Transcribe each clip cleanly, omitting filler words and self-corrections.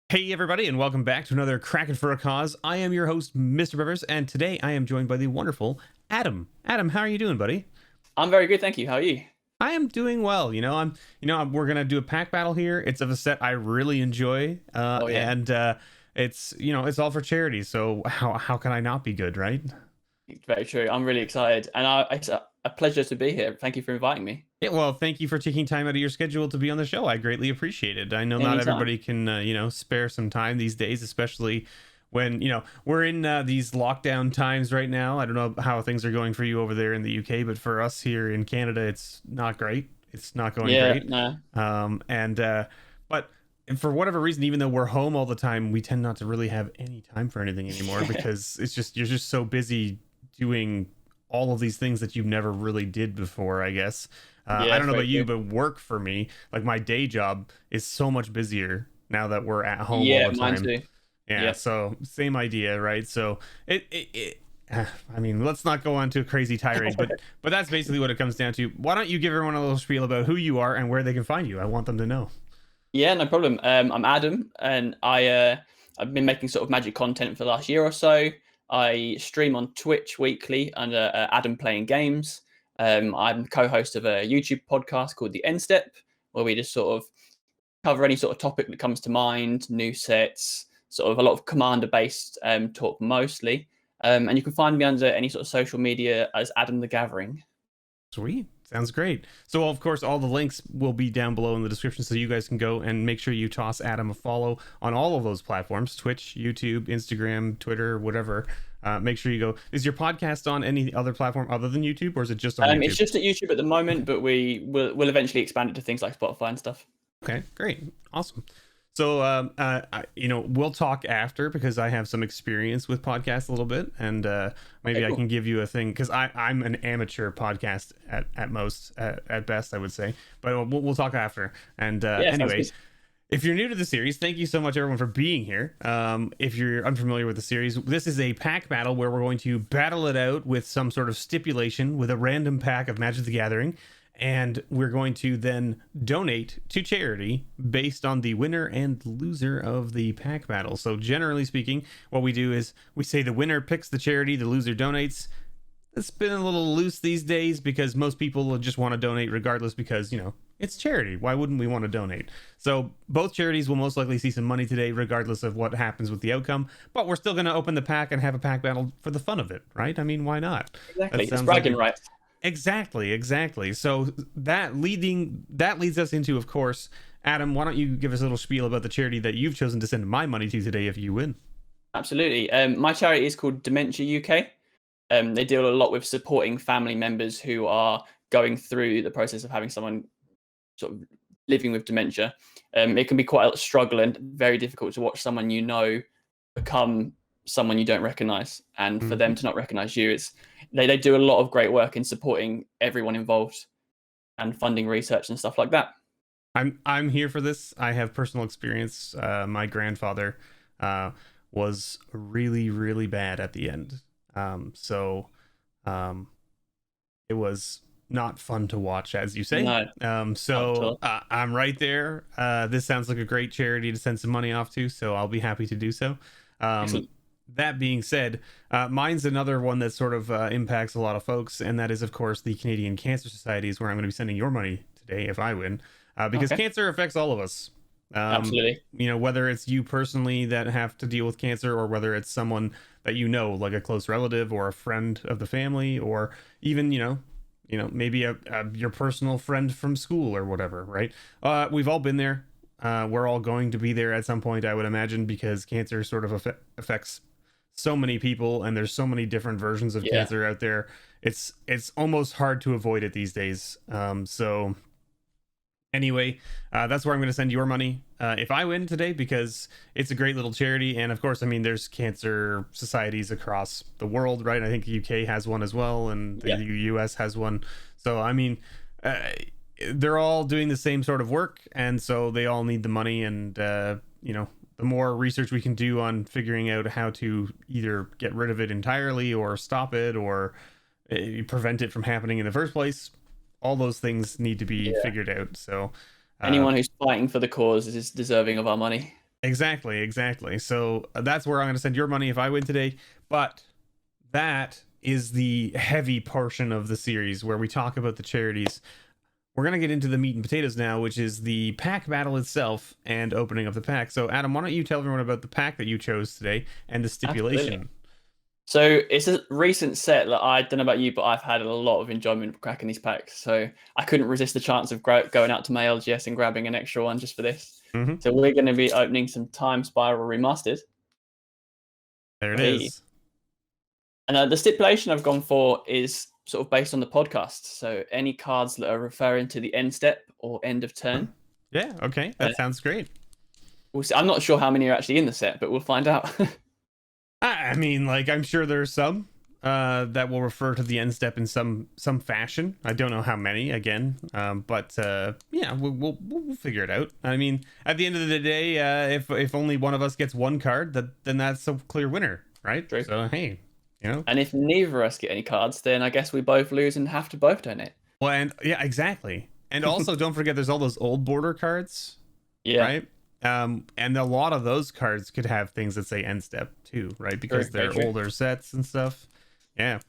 Hey everybody, and welcome back to another Crackin' for a Cause. I am your host, MrBevers, and today I am joined by the wonderful Adam. Adam, how are you doing, buddy? I'm very good, thank you. How are you? I am doing well. We're gonna do a pack battle here. It's of a set I really enjoy, Oh yeah, and it's all for charity. So how can I not be good, right? it's very true. I'm really excited, and it's a pleasure to be here. Thank you for inviting me. Yeah, well, thank you for taking time out of your schedule to be on the show. I greatly appreciate it. I know not Anytime. everybody can, spare some time these days, especially when, we're in these lockdown times right now. I don't know how things are going for you over there in the UK, but for us here in Canada, it's not great. It's not going Yeah, great. no. But for whatever reason, even though we're home all the time, we tend not to really have any time for anything anymore because you're just so busy doing all of these things that you never really did before, I guess. Yeah, I it's don't know very about you, true. but work for me, like my day job, is so much busier now that we're at home all Yeah, the mine time. too. Yeah, Yeah. so same idea, right? So it I mean, let's not go on to a crazy tirade, but that's basically what it comes down to. Why don't you give everyone a little spiel about who you are and where they can find you? I want them to know. Yeah, no problem. I'm Adam, and I've been making sort of magic content for the last year or so. I stream on Twitch weekly under Adam Playing Games. I'm co-host of a YouTube podcast called The End Step, where we just sort of cover any sort of topic that comes to mind, new sets, sort of a lot of commander-based talk mostly. And you can find me under any sort of social media as Adam the Gathering. Sweet. Sounds great. So, of course, all the links will be down below in the description so you guys can go and make sure you toss Adam a follow on all of those platforms: Twitch, YouTube, Instagram, Twitter, whatever. Make sure you go. Is your podcast on any other platform other than YouTube, or is it just on It's YouTube? just at YouTube at the moment, but we'll eventually expand it to things like Spotify and stuff. Okay, great. Awesome. So, we'll talk after because I have some experience with podcasts a little bit, and Okay, maybe I cool. can give you a thing because I'm an amateur podcast at most, at best, I would say. But we'll talk after. And Yeah, sounds anyway, good. if you're new to the series, thank you so much, everyone, for being here. If you're unfamiliar with the series, this is a pack battle where we're going to battle it out with some sort of stipulation with a random pack of Magic the Gathering. And we're going to then donate to charity based on the winner and loser of the pack battle. So, generally speaking, what we do is we say the winner picks the charity, the loser donates. It's been a little loose these days because most people just want to donate regardless because, it's charity. Why wouldn't we want to donate? So both charities will most likely see some money today regardless of what happens with the outcome, but we're still going to open the pack and have a pack battle for the fun of it, right? I mean, why not? That Exactly. It's sounds like bragging rights. exactly. So that leads us into, of course, Adam, why don't you give us a little spiel about the charity that you've chosen to send my money to today if you win? Absolutely. My charity is called Dementia UK. They deal a lot with supporting family members who are going through the process of having someone sort of living with dementia. It can be quite a struggle and very difficult to watch someone you know become someone you don't recognize, and for them Mhm. to not recognize you. They do a lot of great work in supporting everyone involved and funding research and stuff like that. I'm here for this. I have personal experience. My grandfather uh, was really really bad at the end. So um, it was not fun to watch, as you say. No, not at all. I'm right there. This sounds like a great charity to send some money off to, so I'll be happy to do so. Um, Excellent. that being said, mine's another one that sort of impacts a lot of folks, and that is, of course, the Canadian Cancer Society is where I'm going to be sending your money today if I win, because Okay. cancer affects all of us. Absolutely. Whether it's you personally that have to deal with cancer, or whether it's someone that like a close relative or a friend of the family, or even maybe your personal friend from school or whatever, right? We've all been there. We're all going to be there at some point, I would imagine, because cancer sort of affects so many people, and there's so many different versions of Yeah. cancer out there. It's almost hard to avoid it these days. So anyway, that's where I'm going to send your money if I win today, because it's a great little charity. And of course, I mean, there's cancer societies across the world, right? I think the UK has one as well, and the Yeah. US has one. So I mean, uh, they're all doing the same sort of work, and so they all need the money. And the more research we can do on figuring out how to either get rid of it entirely, or stop it, or prevent it from happening in the first place, all those things need to be Yeah. figured out. So, uh, Anyone who's fighting for the cause is deserving of our money. Exactly. So that's where I'm going to send your money if I win today. But that is the heavy portion of the series where we talk about the charities. We're going to get into the meat and potatoes now, which is the pack battle itself and opening up the pack. So, Adam, why don't you tell everyone about the pack that you chose today and the stipulation? Absolutely. So it's a recent set that I don't know about you, but I've had a lot of enjoyment cracking these packs. So I couldn't resist the chance of going out to my LGS and grabbing an extra one just for this. Mm-hmm. So we're going to be opening some Time Spiral Remastered. There it is. And the stipulation I've gone for is sort of based on the podcast. So any cards that are referring to the end step or end of turn. Yeah, okay. That sounds great. We'll see. I'm not sure how many are actually in the set, but we'll find out. I mean, like, I'm sure there's some that will refer to the end step in some fashion. I don't know how many, again, but yeah, we'll figure it out. I mean, at the end of the day, if only one of us gets one card, then that's a clear winner, right? True. So hey, you know. And if neither of us get any cards, then I guess we both lose and have to both donate. Well, and yeah, exactly. And also, don't forget, there's all those old border cards. Yeah. Right. And a lot of those cards could have things that say end step too, right? Because they're older sets and stuff. Yeah.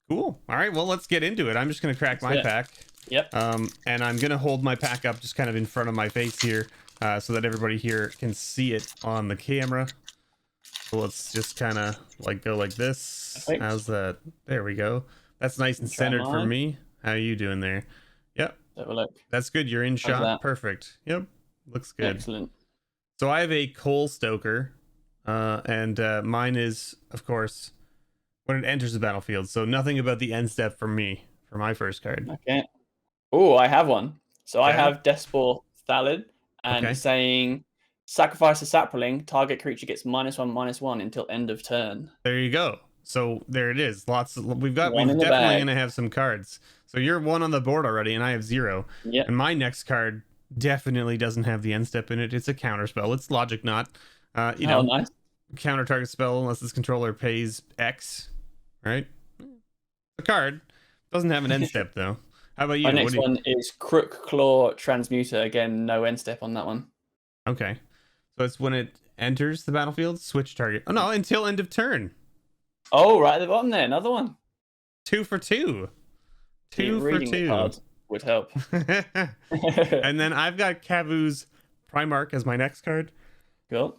Cool. All right. Well, let's get into it. I'm just gonna crack my pack. Yep. And I'm gonna hold my pack up just kind of in front of my face here, so that everybody here can see it on the camera. So let's just kind of like go like this. Perfect. How's that? There we go. That's nice and centered for me. How are you doing there? Yep. Have a look. That's good. You're in shot. Perfect. Yep. Looks good. Excellent. So I have a Coal Stoker, and mine is, of course, when it enters the battlefield. So nothing about the end step from me for my first card. Okay. Oh, I have one. So I have Despor Thalid, and saying sacrifice a sapling, target creature gets -1/-1 until end of turn. There you go. So there it is. We're definitely going to have some cards. So you're one on the board already, and I have 0. Yeah. And my next card definitely doesn't have the end step in it. It's a counter spell. It's Logic Knot. You know, nice. Counter target spell unless this controller pays X, right? The card doesn't have an end step though. How about you? My next one is Crook Claw Transmuter. Again, no end step on that one. Okay. So it's when it enters the battlefield, switch target. Oh no, until end of turn. Oh, right at the bottom there, another one. 2 for 2. 2 for 2. Would help. And then I've got Kavu's Primarch as my next card. Cool.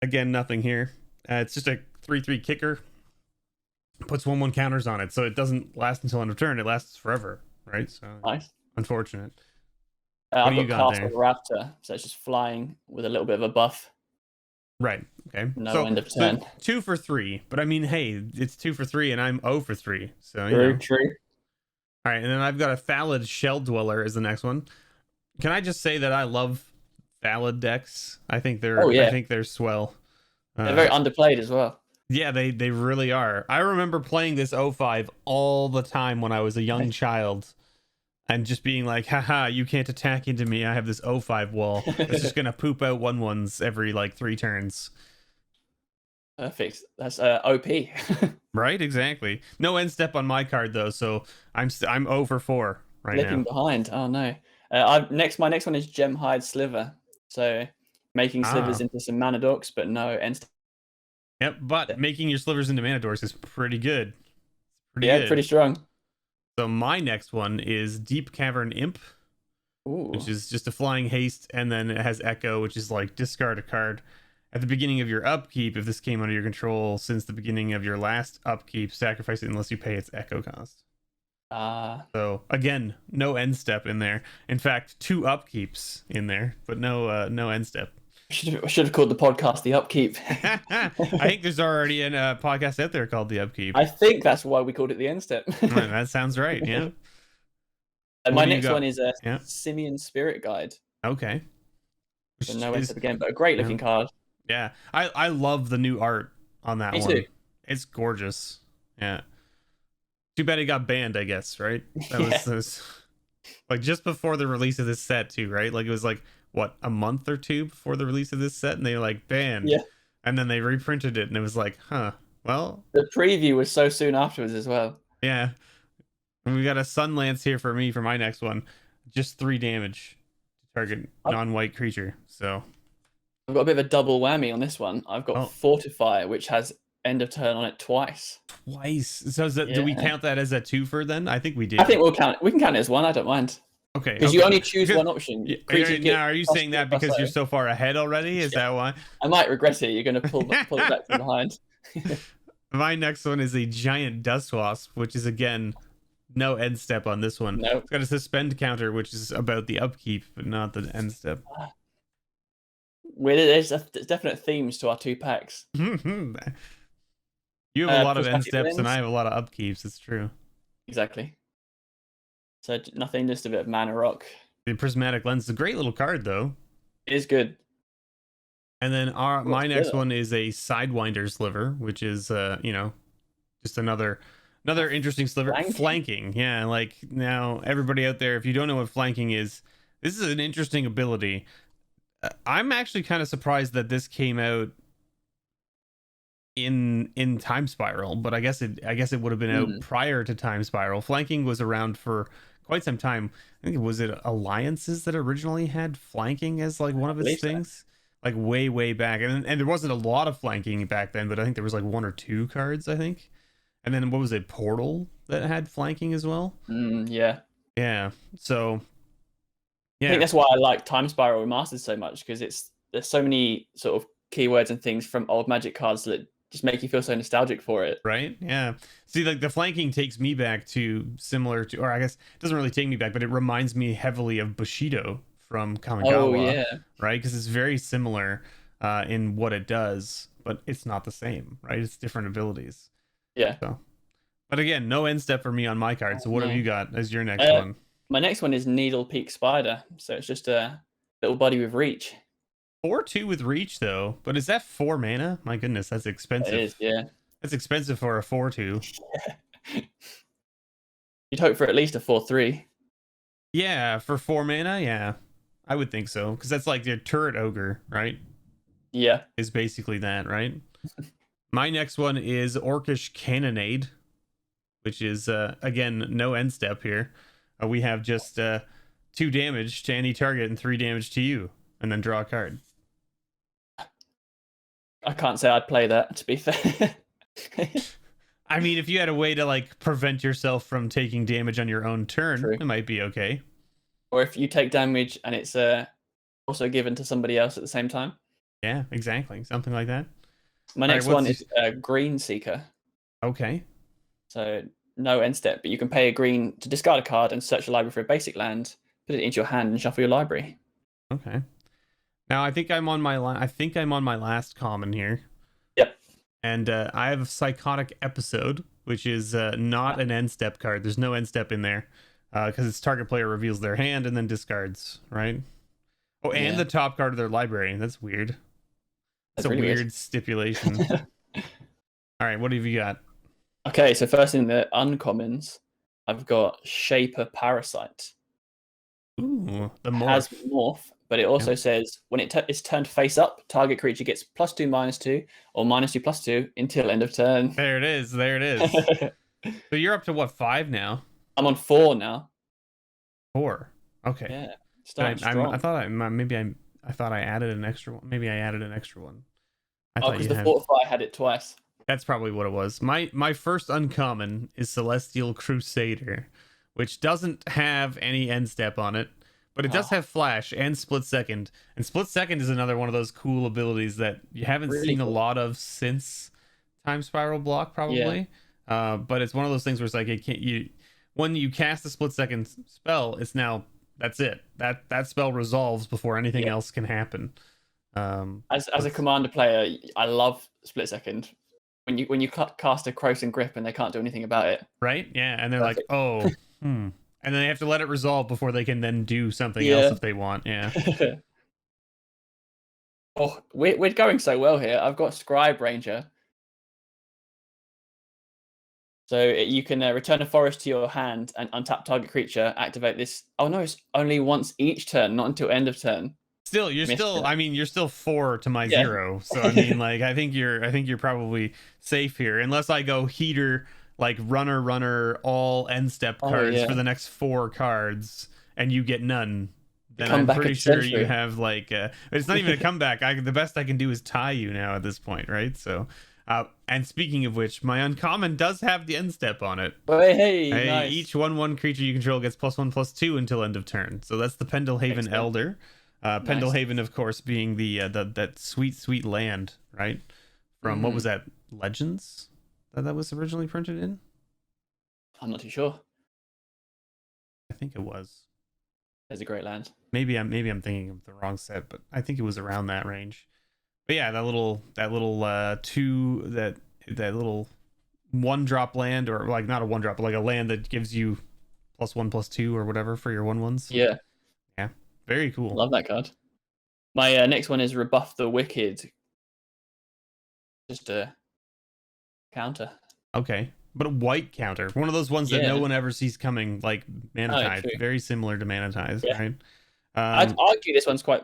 Again, nothing here. It's just a 3/3 kicker. Puts 1/1 counters on it, so it doesn't last until end of turn. It lasts forever, right? So nice. Unfortunate. I've got Castle Raptor, so it's just flying with a little bit of a buff. Right. Okay. No end of turn. 2 for 3, but I mean, hey, it's 2 for 3, and I'm 0 for 3. So true. All right, and then I've got a Thalid Shell Dweller as the next one. Can I just say that I love Thalid decks? I think they're I think they're swell. They're very underplayed as well. Yeah, they really are. I remember playing this 05 all the time when I was a young child, and just being like, haha, you can't attack into me. I have this 05 wall. It's just gonna poop out 1/1s every like 3 turns. Perfect. That's OP. Right, exactly. No end step on my card though, so I'm 0 for 4 right Flipping now. behind. Oh no. My next one is Gemhide Sliver. So making slivers into some mana dorks, but no end step. Yep, but making your slivers into mana dorks is pretty good. Pretty strong. So my next one is Deep Cavern Imp, which is just a flying haste, and then it has Echo, which is like discard a card at the beginning of your upkeep. If this came under your control since the beginning of your last upkeep, sacrifice it unless you pay its Echo cost. So again, no end step in there. In fact, 2 upkeeps in there, but no end step. I should have called the podcast The Upkeep. I think there's already a podcast out there called The Upkeep. I think that's why we called it the end step. That sounds right, yeah. And my next one is a Simeon Spirit Guide. Okay. So no end step again, but a great looking card. Yeah, I love the new art on that one. Me too. It's gorgeous. Yeah. Too bad it got banned, I guess, right? That was like just before the release of this set too, right? Like it was like what, a month or 2 before the release of this set, and they were like banned. Yeah. And then they reprinted it, and it was like, huh, well. The preview was so soon afterwards as well. Yeah. And we got a Sunlance here for me for my next one. Just 3 damage to target non-white creature. So I've got a bit of a double whammy on this one. I've got Oh, Fortify, which has end of turn on it twice. twice. So is that, do we Yeah. count that as a twofer then? I think we I do. think we can count it as one. I don't mind. Okay. Because you only choose one option. Creatures get Now, are you plus saying 4, that plus because you're 0. so far ahead already? Is that why? I might regret it. You're going to pull it back from behind. My next one is a giant dust wasp, which is again no end step on this one. Nope. It's got a suspend counter, which is about the upkeep, but not the end step. There's definite themes to our 2 packs. You have a lot of end Prismatic steps, and Lens. I have a lot of upkeeps. It's true. Exactly. So nothing, just a bit of mana rock. The prismatic lens is a great little card, though. It is good. And then my next one is a Sidewinder Sliver, which is just another interesting sliver. Flanking. Yeah, like now everybody out there, if you don't know what flanking is, this is an interesting ability. I'm actually kind of surprised that this came out in Time Spiral, but I guess it would have been out prior to Time Spiral. Flanking was around for quite some time. I think was it Alliances that originally had flanking as like one of its things, like way back, and there wasn't a lot of flanking back then, but I think there was like 1 or 2 cards, I think. And then what was it, Portal, that had flanking as well? Yeah. So yeah, I think that's why I like Time Spiral Remastered so much, because there's so many sort of keywords and things from old Magic cards that just make you feel so nostalgic for it. Right? Yeah. See, like the flanking takes me back to similar to, or I guess it doesn't really take me back, but it reminds me heavily of Bushido from Kamigawa. Oh, yeah. Right? Because it's very similar in what it does, but it's not the same, right? It's different abilities. Yeah. So, but again, no end step for me on my card. So what have you got as your next one? My next one is Needle Peak Spider. So it's just a little buddy with reach. 4/2 with reach though, but is that 4 mana? My goodness, that's expensive. It is, yeah. That's expensive for a 4/2. You'd hope for at least a 4/3. Yeah, for 4 mana, yeah. I would think so, because that's like your turret ogre, right? Yeah. Is basically that, right? My next one is Orcish Cannonade, which is again no end step here. We have just 2 damage to any target and 3 damage to you, and then draw a card. I can't say I'd play that, to be fair. I mean, if you had a way to like prevent yourself from taking damage on your own turn, it might be okay. Or if you take damage and it's also given to somebody else at the same time. Yeah, exactly. Something like that. My next one is Green Seeker. Okay. So no end step, but you can pay a green to discard a card and search the library for a basic land, put it into your hand, and shuffle your library. Okay. Now I think I'm on my last common here. Yep. And I have a Psychotic Episode, which is not an end step card. There's no end step in there because its target player reveals their hand and then discards, right? Oh, and the top card of their library. That's weird. That's a really weird stipulation. All right, what have you got? Okay, so first in the uncommons, I've got Shaper Parasite. Ooh, the morph. It has morph, but it also says when it's turned face up, target creature gets +2/-2 or -2/+2 until end of turn. There it is. There it is. So you're up to what, 5 now? I'm on 4 now. 4. Okay. Yeah. I thought I thought I added an extra one. Maybe I added an extra one. Because the Fortify had it twice. That's probably what it was. My first uncommon is Celestial Crusader, which doesn't have any end step on it, but it does have flash and split second. And split second is another one of those cool abilities that you haven't seen a lot of since Time Spiral Block, probably. Yeah. But it's one of those things where it's like when you cast a split second spell, it's now that's it. That spell resolves before anything else can happen. As a commander player, I love split second. When you cast a Croson Grip and they can't do anything about it. Right? Yeah, and they're like, oh, and then they have to let it resolve before they can then do something else if they want. Yeah. Oh, we're going so well here. I've got Scribe Ranger. So you can return a forest to your hand and untap target creature. Activate this. Oh no, it's only once each turn, not until end of turn. Still, you're still 4 to my 0. So I mean, like, I think you're probably safe here, unless I go heater, like runner, all end step cards for the next 4 cards, and you get none. then I'm comeback pretty of the sure you century. have like it's not even a comeback. The best I can do is tie you now at this point, right? So and speaking of which, my uncommon does have the end step on it. Oh, hey, Hey, nice. each 1/1 creature you control gets +1/+2 until end of turn. So that's the Pendlehaven Excellent. Elder. Nice. Pendlehaven, of course, being the that sweet land, right? From what was that, Legends, that was originally printed in? I'm not too sure. I think it was. There's a great land. Maybe I'm thinking of the wrong set, but I think it was around that range. But yeah, that little that little 1-drop land, or like not a 1-drop, but like a land that gives you +1/+2 or whatever for your 1/1s. Yeah, Yeah, very cool. love that card. My next one is Rebuff the Wicked. Just a counter. Okay, but a white counter, one of those ones that no Yeah. one ever sees coming, like Mana Oh, Tide, true. very similar to Mana Tide, Yeah. right? I'd argue this one's quite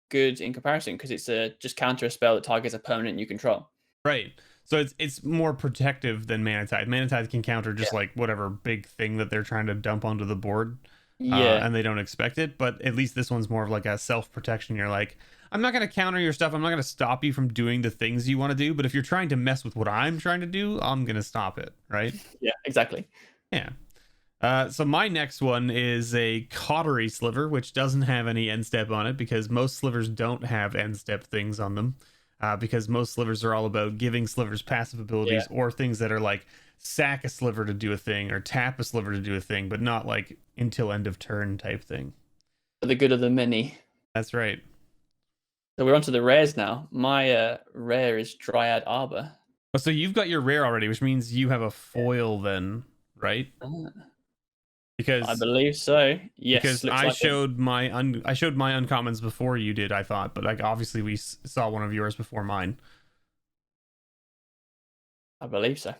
good in comparison because it's just counter a spell that targets a permanent you control. Right. So it's more protective than Mana Tide. Mana Tide can counter just Yeah. like whatever big thing that they're trying to dump onto the board, Yeah. and they don't expect it. But at least this one's more of like a self-protection. You're like, I'm not going to counter your stuff. I'm not going to stop you from doing the things you want to do. But if you're trying to mess with what I'm trying to do, I'm going to stop it. Right? Yeah, exactly. Yeah. So my next one is a Cautery Sliver, which doesn't have any end step on it because most slivers don't have end step things on them. Because most slivers are all about giving slivers passive abilities or things that are like sack a sliver to do a thing or tap a sliver to do a thing, but not like until end of turn type thing. For the good of the many. That's right. So we're on to the rares now. My rare is Dryad Arbor. Oh, so you've got your rare already, which means you have a foil then, right? Because I believe so. Yes. because looks I like showed my uncommons before you did, I thought, but like obviously we saw one of yours before mine. I believe so.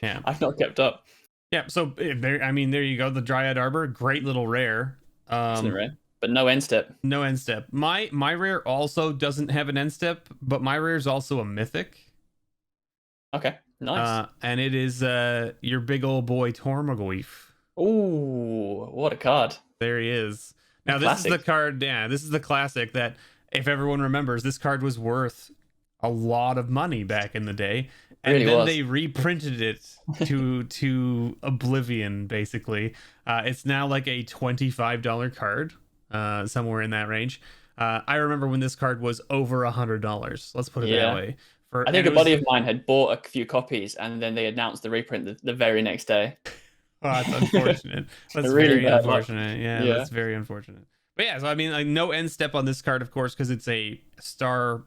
Yeah. I've not kept up. Yeah, so there you go, the Dryad Arbor, great little rare. Excellent rare. But no end step. No end step. My rare also doesn't have an end step, but my rare is also a mythic. Okay. Nice. And it is your big old boy Tormaglyph. Ooh, what a card. There he is. Now this is the card, this is the classic that, if everyone remembers, this card was worth a lot of money back in the day. And really then was. they reprinted it to oblivion, basically. It's now like a $25 card, somewhere in that range. I remember when this card was over $100. Let's put it that way. I think a buddy of mine had bought a few copies and then they announced the reprint the very next day. Oh, that's unfortunate. That's really very unfortunate. Yeah, yeah, that's very unfortunate. But yeah, so I mean, like, no end step on this card, of course, because it's a star,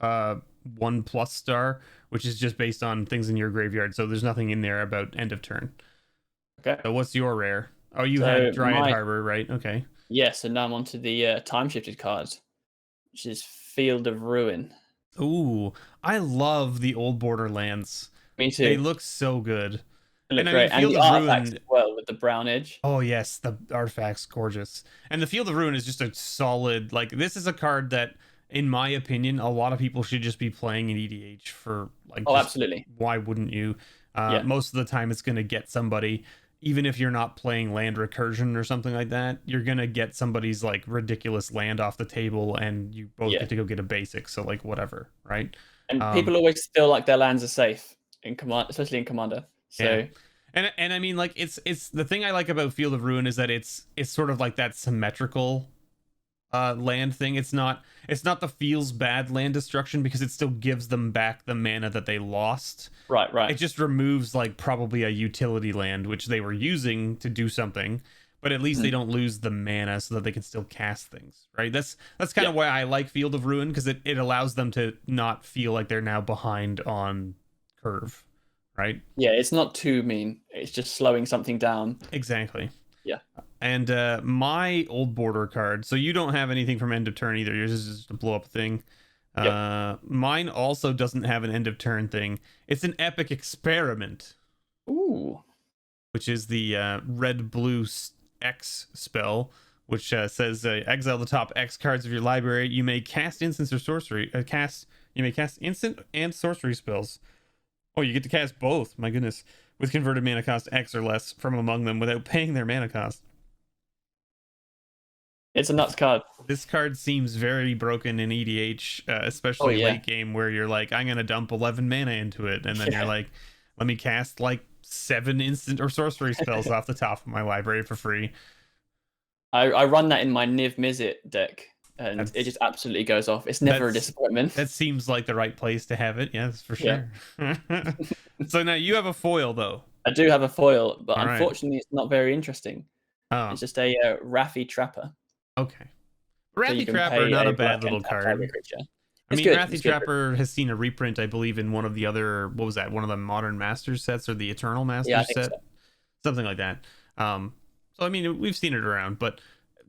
1+ star, which is just based on things in your graveyard. So there's nothing in there about end of turn. Okay. So what's your rare? Oh, you had Dryad Harbor, right? Okay. Yes, and now I'm onto the time shifted cards, which is Field of Ruin. Ooh, I love the old Borderlands. Me too. They look so good. They look And great. I mean, And the artifacts as well with the brown edge. Oh yes, the artifact's gorgeous. And the Field of Ruin is just a solid, like, this is a card that, in my opinion, a lot of people should just be playing in EDH for, like, absolutely. Why wouldn't you? Yeah. Most of the time it's going to get somebody, even if you're not playing land recursion or something like that, you're going to get somebody's like ridiculous land off the table and you both get to go get a basic. So like whatever, right? And people always feel like their lands are safe in command, especially in Commander. So yeah. And I mean, like, it's the thing I like about Field of Ruin is that it's sort of like that symmetrical land thing. It's not the feels bad land destruction because it still gives them back the mana that they lost. Right. It just removes like probably a utility land which they were using to do something, but at least they don't lose the mana so that they can still cast things, right? That's kind of why I like Field of Ruin, because it allows them to not feel like they're now behind on curve, right? Yeah, it's not too mean. It's just slowing something down. Exactly. Yeah. And my old border card, so you don't have anything from end of turn either. Yours is just a blow up thing. Mine also doesn't have an end of turn thing. It's an Epic Experiment. Ooh. Which is the red-blue X spell, which says exile the top X cards of your library. You may cast instants or sorcery. You may cast instant and sorcery spells. Oh, you get to cast both. My goodness. With converted mana cost X or less from among them without paying their mana cost. It's a nuts card. This card seems very broken in EDH, Oh especially yeah. late game, where you're like, I'm gonna dump 11 mana into it, and then you're Yeah. like, let me cast like 7 instant or sorcery spells off the top of my library for free. I run that in my Niv Mizzet deck, and That's, it just absolutely goes off. It's never a disappointment. that seems like the right place to have it. Yes, for Yeah. sure. So now you have a foil though. I do have a foil, but All right. unfortunately, it's not very interesting. Oh, It's just a Wrathy Trapper. okay. So Wrathy you can Trapper, pay not a black bad little and tap card. target creature. I It's mean, good. Wrathy It's good. Trapper has seen a reprint, I believe, in one of the other, what was that? One of the Modern Masters sets or the Eternal Masters Yeah, I think set, so. something like that. So I mean, we've seen it around, but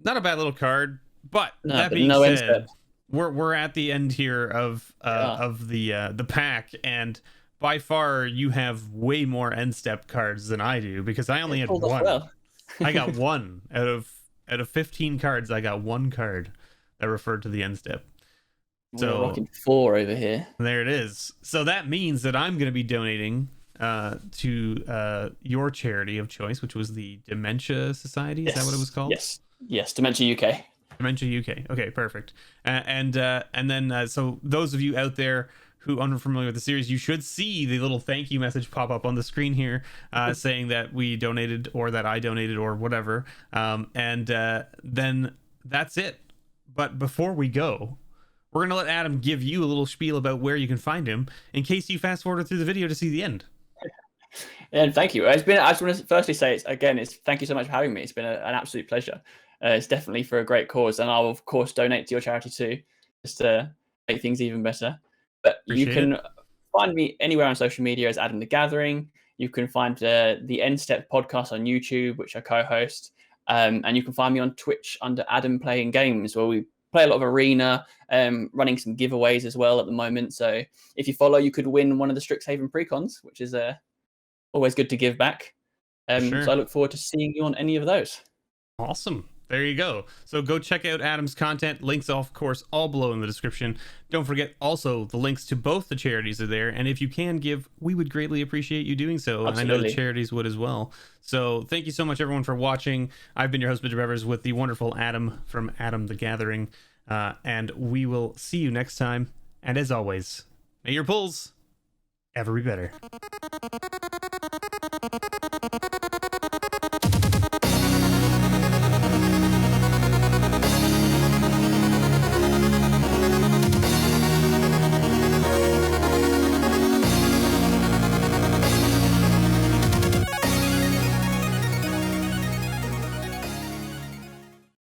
not a bad little card. But No, that but being no end said, step. we're at the end here of the pack, and by far you have way more end step cards than I do, because I only had Pulled off one. well. I got one out of 15 cards. I got one card that referred to the end step. We're So rocking 4 over here. there it is. So that means that I'm going to be donating to your charity of choice, which was the Dementia Society. Is that what it was called? Yes, Dementia UK. Dementia UK. Okay, perfect. And then so those of you out there who aren't familiar with the series, you should see the little thank you message pop up on the screen here, saying that we donated or that I donated or whatever. And then that's it. But before we go, we're gonna let Adam give you a little spiel about where you can find him in case you fast forward through the video to see the end. And thank you. I just want to firstly say, it's thank you so much for having me. It's been an absolute pleasure. It's definitely for a great cause, and I'll of course donate to your charity too, just to make things even better. But you can find me anywhere on social media as Adam the Gathering. You can find the End Step podcast on YouTube, which I co-host, and you can find me on Twitch under Adam Playing Games, where we play a lot of arena, running some giveaways as well at the moment. So if you follow, you could win one of the Strixhaven precons, which is always good to give back. Sure. So I look forward to seeing you on any of those. Awesome. There you go. So go check out Adam's content. Links, of course, all below in the description. Don't forget also the links to both the charities are there. And if you can give, we would greatly appreciate you doing so. Absolutely. And I know the charities would as well. So thank you so much, everyone, for watching. I've been your host, MrBevers, with the wonderful Adam from Adam the Gathering. And we will see you next time. And as always, may your pulls ever be better.